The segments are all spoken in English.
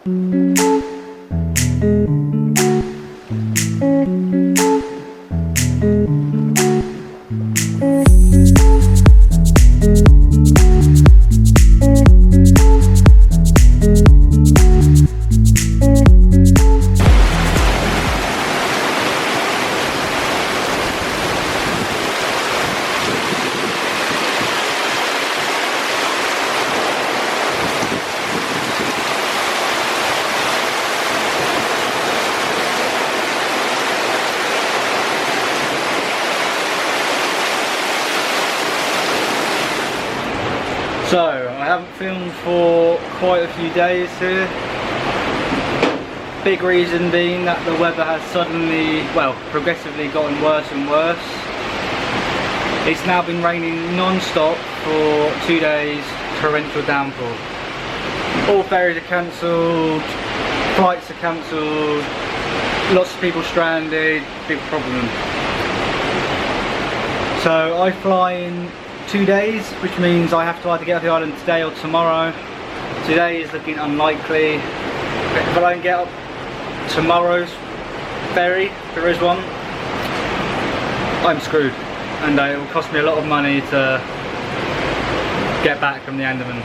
So, I haven't filmed for quite a few days here. Big reason being that the weather has suddenly, well, progressively gotten worse and worse. It's now been raining non-stop for 2 days, torrential downpour. All ferries are cancelled, flights are cancelled, lots of people stranded, big problem. So I fly in 2 days, which means I have to either get off the island today or tomorrow. Today is looking unlikely. If I don't get up tomorrow's ferry, if there is one, I'm screwed, and it will cost me a lot of money to get back from the Andamans,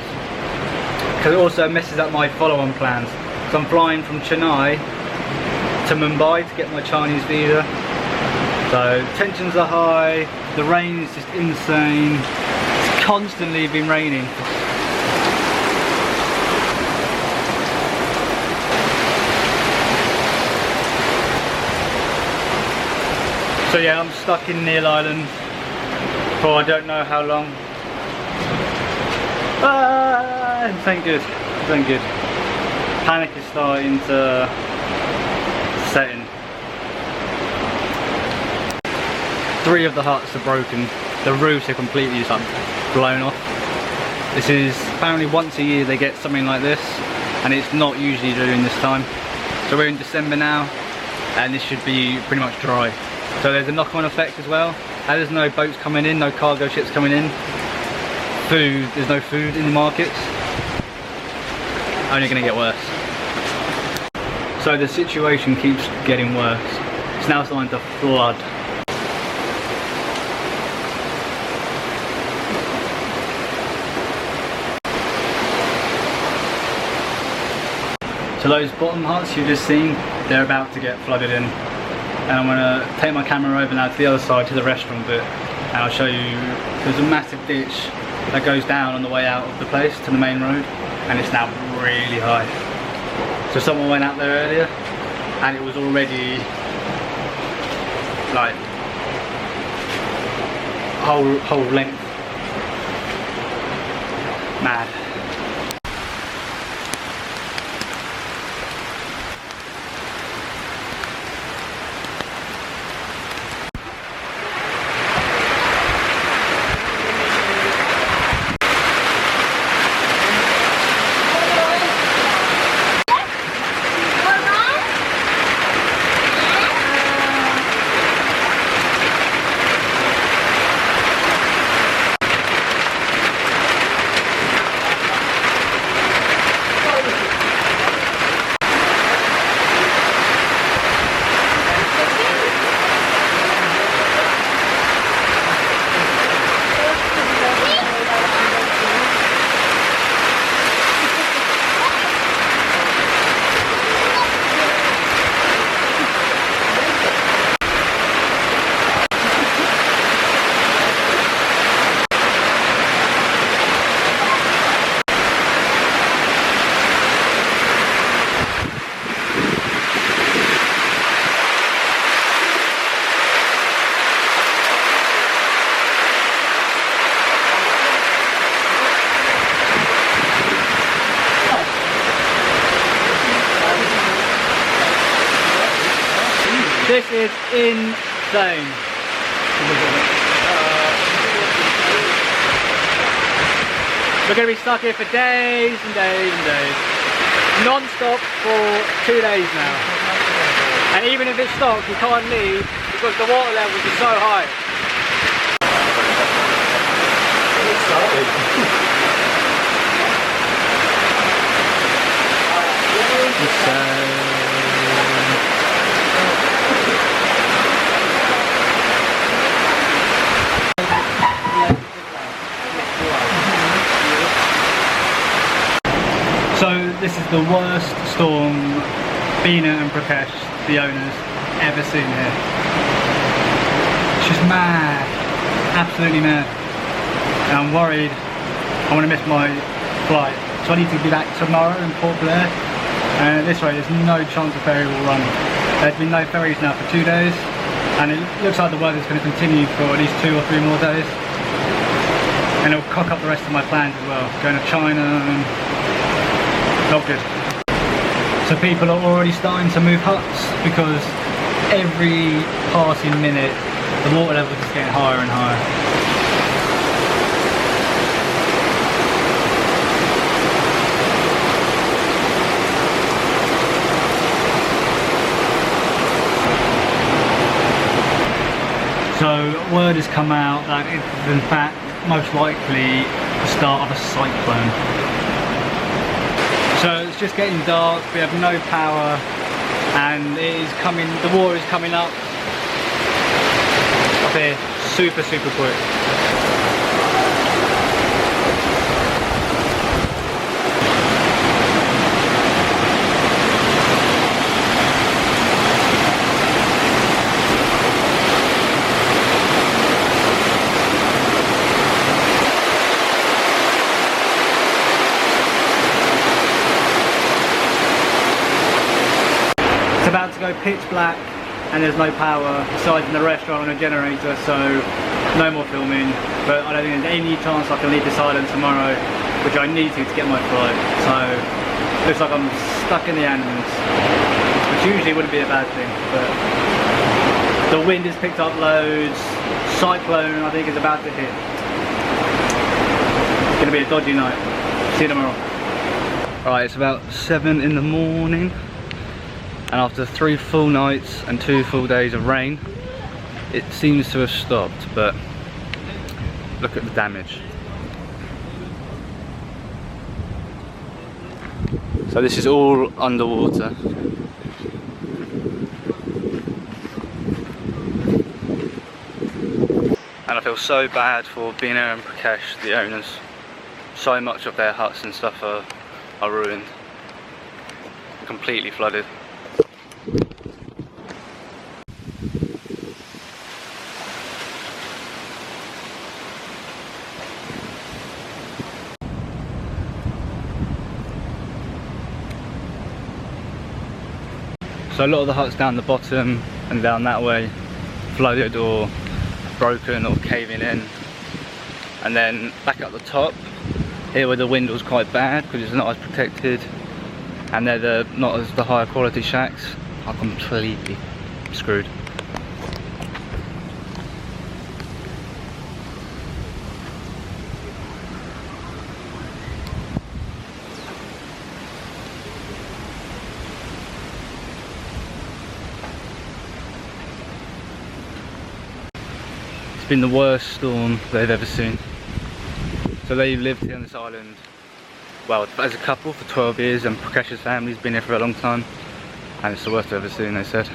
because it also messes up my follow-on plans. So I'm flying from Chennai to Mumbai to get my Chinese visa. So tensions are high, the rain is just insane, it's constantly been raining. So yeah, I'm stuck in Neil Island for I don't know how long. Thank good, thank good. Panic is starting to set in. 3 of the huts are broken. The roofs are completely just blown off. This is apparently once a year they get something like this, and it's not usually during this time. So we're in December now, and this should be pretty much dry. So there's a knock-on effect as well. And there's no boats coming in, no cargo ships coming in. Food, there's no food in the markets. Only going to get worse. So the situation keeps getting worse. It's now starting to flood. So those bottom huts you've just seen, they're about to get flooded in. And I'm going to take my camera over now to the other side, to the restaurant bit, and I'll show you, there's a massive ditch that goes down on the way out of the place to the main road, and it's now really high. So someone went out there earlier, and it was already like whole length. Mad. This is insane. We're going to be stuck here for days and days and days. Non-stop for 2 days now. And even if it stops, we can't leave because the water levels are so high. this is the worst storm Bina and Prakesh, the owners, ever seen here. It's just mad, absolutely mad. And I'm worried I'm going to miss my flight. So I need to be back tomorrow in Port Blair. And at this rate, there's no chance the ferry will run. There's been no ferries now for 2 days. And it looks like the weather's going to continue for at least 2 or 3 more days. And it'll cock up the rest of my plans as well. Going to China and not good. So people are already starting to move huts because every passing minute the water level is getting higher and higher. So word has come out that it is in fact most likely the start of a cyclone. So it's just getting dark, we have no power, and it is coming, the water is coming up here super quick. It's about to go pitch black and there's no power aside from the restaurant and a generator, so no more filming. But I don't think there's any chance I can leave this island tomorrow, which I need to get my flight. So looks like I'm stuck in the Andamans, which usually wouldn't be a bad thing, but the wind has picked up loads. Cyclone I think is about to hit. It's going to be a dodgy night. See you tomorrow. Right, it's about 7 in the morning. And after 3 full nights and 2 full days of rain, it seems to have stopped, but look at the damage. So this is all underwater. And I feel so bad for Bina and Prakesh, the owners. So much of their huts and stuff are ruined. Completely flooded. So a lot of the huts down the bottom and down that way flooded or broken or caving in. And then back up the top, here where the wind was quite bad because it's not as protected, and they're not as the higher quality shacks, are completely screwed. It's been the worst storm they've ever seen. So they've lived here on this island, well, as a couple for 12 years, and Prakesh's family's been here for a long time, and it's the worst they've ever seen, they said.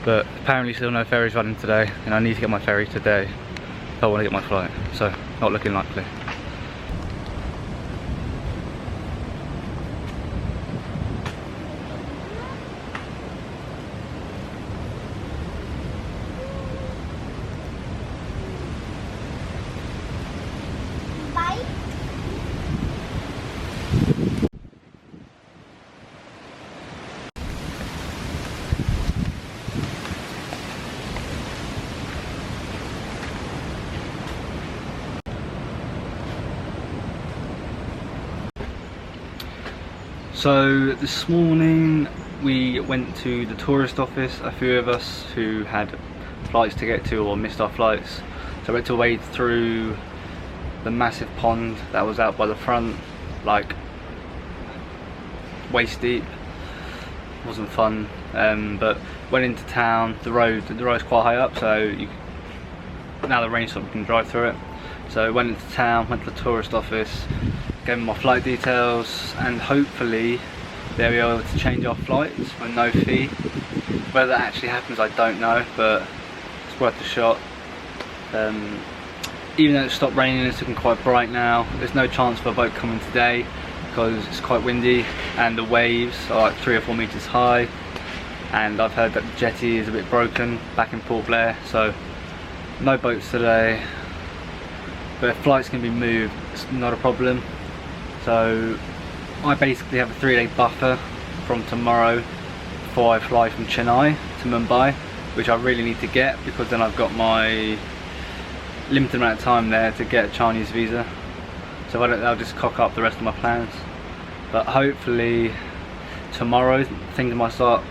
But apparently still no ferries running today, and I need to get my ferry today if I want to get my flight, so not looking likely. So this morning we went to the tourist office, a few of us who had flights to get to or missed our flights. So we had to wade through the massive pond that was out by the front, like waist deep. Wasn't fun, but went into town. The road's quite high up, so now the rain stopped, we can drive through it. So went into town, went to the tourist office, gave them my flight details, and hopefully they'll be able to change our flights for no fee. Whether that actually happens I don't know, but it's worth a shot. Even though it stopped raining, it's looking quite bright now. There's no chance for a boat coming today because it's quite windy and the waves are like 3 or 4 meters high, and I've heard that the jetty is a bit broken back in Port Blair, so no boats today. But if flights can be moved, it's not a problem. So I basically have a 3-day buffer from tomorrow before I fly from Chennai to Mumbai, which I really need to get, because then I've got my limited amount of time there to get a Chinese visa. So if I don't, I'll just cock up the rest of my plans. But hopefully tomorrow things might start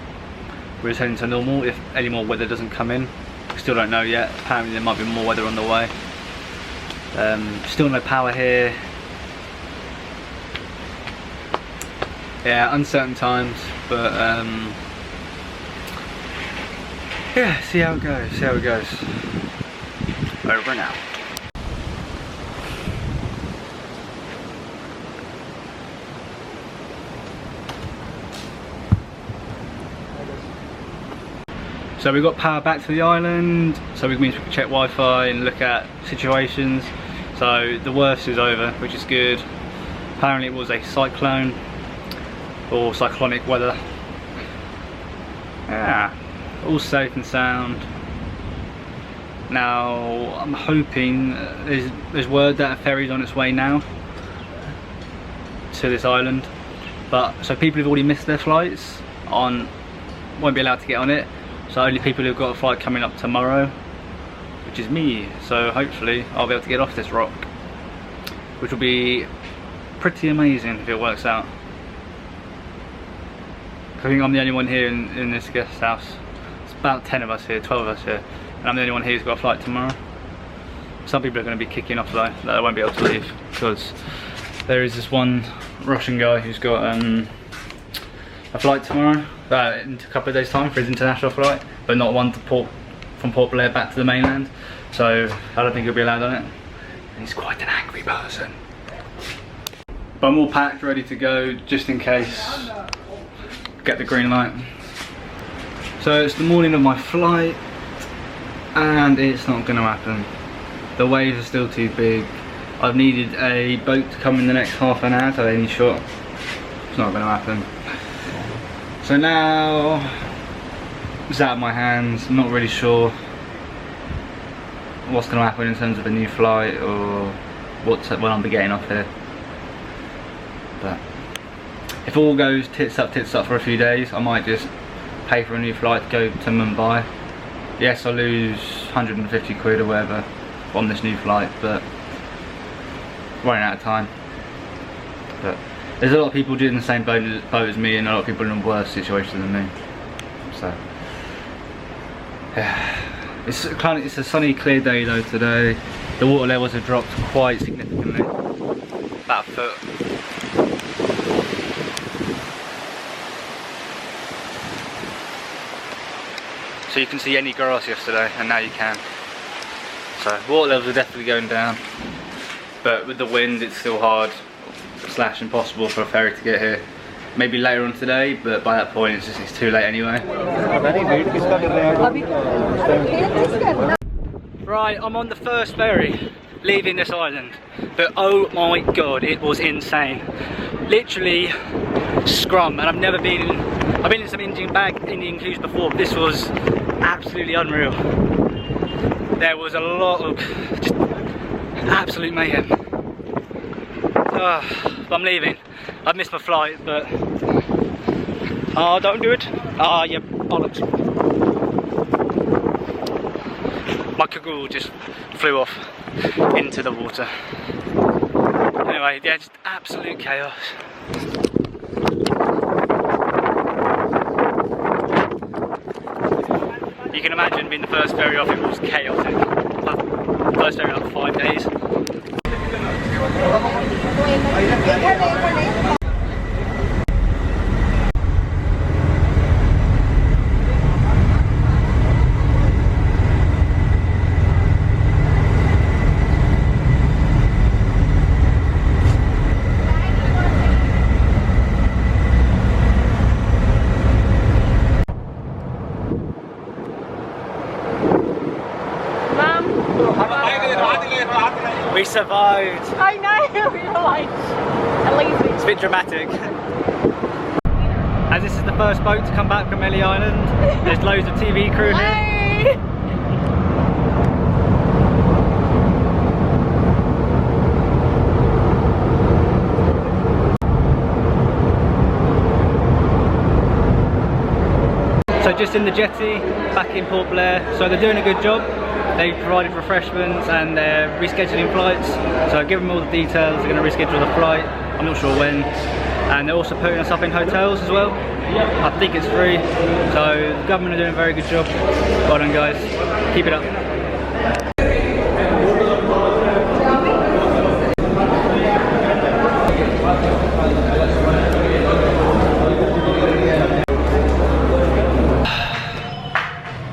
returning to normal if any more weather doesn't come in. We still don't know yet. Apparently there might be more weather on the way. Still no power here. Yeah, uncertain times, but yeah, see how it goes, Over and out. So we got power back to the island, so we can check Wi-Fi and look at situations. So the worst is over, which is good. Apparently it was a cyclone or cyclonic weather. Yeah, all safe and sound. Now I'm hoping there's word that a ferry's on its way now to this island, but so people who've already missed their flights won't be allowed to get on it. So only people who've got a flight coming up tomorrow, which is me. So hopefully I'll be able to get off this rock, which will be pretty amazing if it works out. I think I'm the only one here in this guest house. It's about 10 of us here, 12 of us here, and I'm the only one here who's got a flight tomorrow. Some people are going to be kicking off though, that I won't be able to leave, because there is this one Russian guy who's got a flight tomorrow, in a couple of days time for his international flight, but not one to from Port Blair back to the mainland, so I don't think he'll be allowed on it, and he's quite an angry person. But I'm all packed, ready to go, just in case, get the green light. So it's the morning of my flight, and it's not going to happen. The waves are still too big. I've needed a boat to come in the next half an hour to have any shot. It's not going to happen. So now it's out of my hands. I'm not really sure what's going to happen in terms of a new flight or when I'll be getting off here. But if all goes tits up for a few days, I might just pay for a new flight to go to Mumbai. Yes, I'll lose 150 quid or whatever on this new flight, but running out of time. But there's a lot of people doing the same boat as me, and a lot of people in a worse situation than me. So yeah, it's a sunny, clear day though today. The water levels have dropped quite significantly, about a foot. So you can see any grass yesterday, and now you can. So water levels are definitely going down, but with the wind it's still hard / impossible for a ferry to get here. Maybe later on today, but by that point it's too late anyway. Right, I'm on the first ferry leaving this island, but oh my god, it was insane. Literally scrum, and I've been in some Indian queues before, but this was absolutely unreal. There was a lot of just absolute mayhem. But I'm leaving. I've missed my flight, but oh, don't do it. Ah, yeah, bollocks. My cagoule just flew off into the water. Anyway, yeah, just absolute chaos. You can imagine being the first ferry off, it was chaotic. First ferry off for 5 days. We survived. I know, we were like, at least it's a bit dramatic. As this is the first boat to come back from Ellie Island, there's loads of TV crew here. So just in the jetty, back in Port Blair. So they're doing a good job. They provided refreshments and they're rescheduling flights. So I've given them all the details. They're going to reschedule the flight. I'm not sure when. And they're also putting us up in hotels as well. I think it's free. So the government are doing a very good job. Well done guys. Keep it up.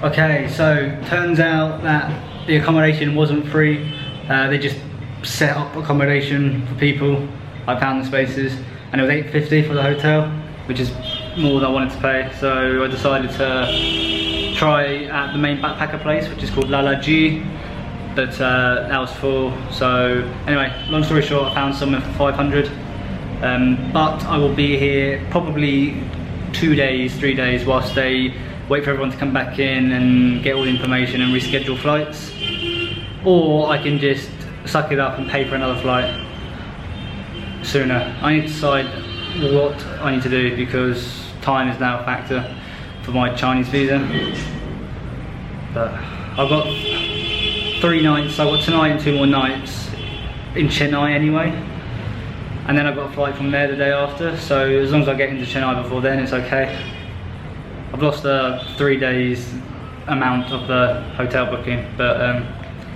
Okay, so turns out that the accommodation wasn't free. They just set up accommodation for people. I found the spaces, and it was $8.50 for the hotel, which is more than I wanted to pay. So I decided to try at the main backpacker place, which is called Lala G, but that was full. So anyway, long story short, I found somewhere for 500. But I will be here probably 2 days, 3 days, whilst they wait for everyone to come back in and get all the information and reschedule flights. Or I can just suck it up and pay for another flight sooner. I need to decide what I need to do because time is now a factor for my Chinese visa. But I've got 3 nights, I've got tonight and 2 more nights in Chennai anyway. And then I've got a flight from there the day after, so as long as I get into Chennai before then, it's okay. I've lost 3 days amount of the hotel booking, but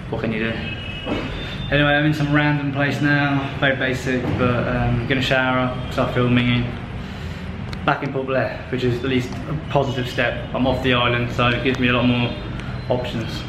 what can you do? Anyway, I'm in some random place now, very basic, but I'm gonna shower, start filming, back in Port Blair, which is at least a positive step. I'm off the island, so it gives me a lot more options.